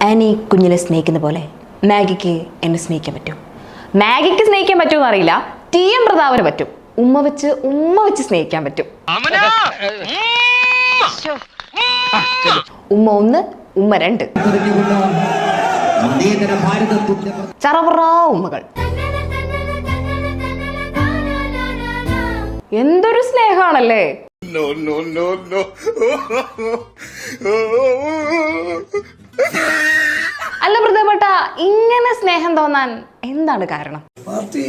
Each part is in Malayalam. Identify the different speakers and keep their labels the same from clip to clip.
Speaker 1: ആനി കുഞ്ഞിനെ സ്നേഹിക്കുന്ന പോലെ മാഗിക്ക് എന്നെ സ്നേഹിക്കാൻ പറ്റും. മാഗിക്ക് സ്നേഹിക്കാൻ പറ്റുമെന്ന് അറിയില്ല, TM പ്രതാപന് പറ്റും. ഉമ്മ വെച്ച് സ്നേഹിക്കാൻ പറ്റും. ഉമ്മ 1, ഉമ്മ 2. ചറവറ ഉമ്മകൾ. എന്തൊരു സ്നേഹാണല്ലേ. അല്ല പ്രതാപേട്ട, ഇങ്ങനെ സ്നേഹം തോന്നാൻ എന്താണ് കാരണം?
Speaker 2: പാർട്ടി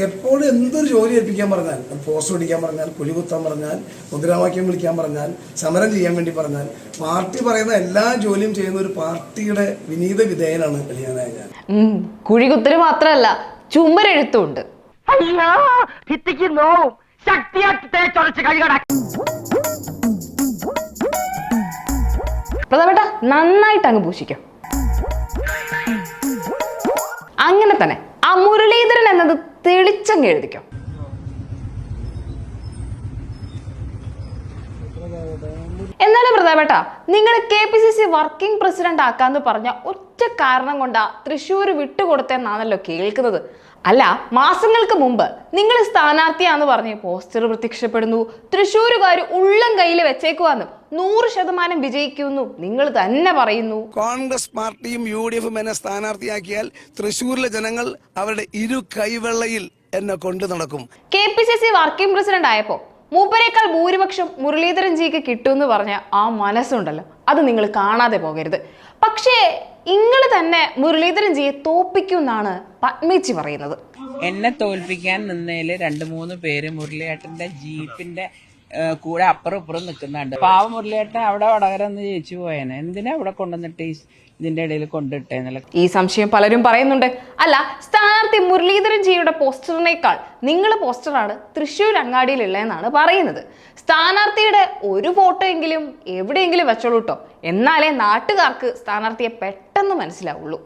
Speaker 2: എപ്പോഴും എന്തൊരു ജോലി ഏൽപ്പിക്കാൻ പറഞ്ഞാൽ, പോസ്റ്റ് പിടിക്കാൻ പറഞ്ഞാൽ, കുഴികുത്താൻ പറഞ്ഞാൽ, മുദ്രാവാക്യം വിളിക്കാൻ പറഞ്ഞാൽ, സമരം ചെയ്യാൻ വേണ്ടി പറഞ്ഞാൽ, പാർട്ടി പറയുന്ന എല്ലാ ജോലിയും ചെയ്യുന്ന ഒരു പാർട്ടിയുടെ വിനീത വിധേയനാണ് കല്യാണായ ഞാൻ.
Speaker 1: കുഴികുത്തല് മാത്രമല്ല, ചുമരെഴുത്തുണ്ട്. പ്രതാപേട്ട നന്നായിട്ട് അങ്ങ് പൂശിക്കും. അങ്ങനെ തന്നെ ആ മുരളീധരൻ എന്നത് തെളിച്ചങ്ങ് എഴുതിക്കും. എന്നാലും പ്രതാപേട്ട, നിങ്ങൾ KPCC വർക്കിംഗ് പ്രസിഡന്റ് ആക്കാന്ന് പറഞ്ഞ ഒറ്റ കാരണം കൊണ്ടാ തൃശ്ശൂർ വിട്ടുകൊടുത്തെന്നാണല്ലോ കേൾക്കുന്നത്. അല്ല, മാസങ്ങൾക്ക് മുമ്പ് നിങ്ങൾ സ്ഥാനാർത്ഥിയാന്ന് പറഞ്ഞ് പോസ്റ്റർ പ്രത്യക്ഷപ്പെടുന്നു, തൃശ്ശൂരുകാർ ഉള്ളം കയ്യിൽ വെച്ചേക്കുവാന്നും 100% വിജയിക്കുന്നു നിങ്ങൾ തന്നെ പറയുന്നു.
Speaker 2: കോൺഗ്രസ് പാർട്ടിയും UDF എന്നെ സ്ഥാനാർത്ഥിയാക്കിയാൽ തൃശ്ശൂരിലെ ജനങ്ങൾ അവരുടെ ഇരു കൈവെള്ളയിൽ എന്നെ കൊണ്ടു നടക്കും.
Speaker 1: KPCC വർക്കിംഗ് പ്രസിഡന്റ് ആയപ്പോ മൂപ്പരേക്കാൾ ഭൂരിപക്ഷം മുരളീധരൻ ജിക്ക് കിട്ടുമെന്ന് പറഞ്ഞ ആ മനസ്സുണ്ടല്ലോ, അത് നിങ്ങൾ കാണാതെ പോകരുത്. പക്ഷേ നിങ്ങൾ തന്നെ മുരളീധരൻ ജിയെ തോപ്പിക്കുമെന്നാണ് പത്മേച്ചി പറയുന്നത്.
Speaker 3: എന്നെ തോൽപ്പിക്കാൻ നിന്നതില് 2-3 പേര് മുരളിയേട്ടന്റെ ജീപ്പിന്റെ കൂടെ അപ്പുറം ഇപ്പുറം നിൽക്കുന്നുണ്ട്. പാവ മുരളിയേട്ടൻ അവിടെ വടകരന്ന് ജയിച്ചു പോയേനെ, എന്തിനാ അവിടെ കൊണ്ടുവന്നിട്ട് ഇതിന്റെ ഇടയിൽ കൊണ്ടിട്ടേന്നല്ല
Speaker 1: ഈ സംശയം പലരും പറയുന്നുണ്ട്. അല്ല, സ്ഥാനാർത്ഥി മുരളീധരൻ ജിയുടെ പോസ്റ്ററിനേക്കാൾ നിങ്ങളുടെ പോസ്റ്ററാണ് തൃശ്ശൂർ അങ്ങാടിയിലുള്ളതെന്നാണ് പറയുന്നത്. സ്ഥാനാർത്ഥിയുടെ ഒരു ഫോട്ടോ എങ്കിലും എവിടെയെങ്കിലും വെച്ചോളൂ കേട്ടോ, എന്നാലേ നാട്ടുകാർക്ക് സ്ഥാനാർത്ഥിയെ പെട്ടെന്ന് മനസ്സിലാവുള്ളൂ.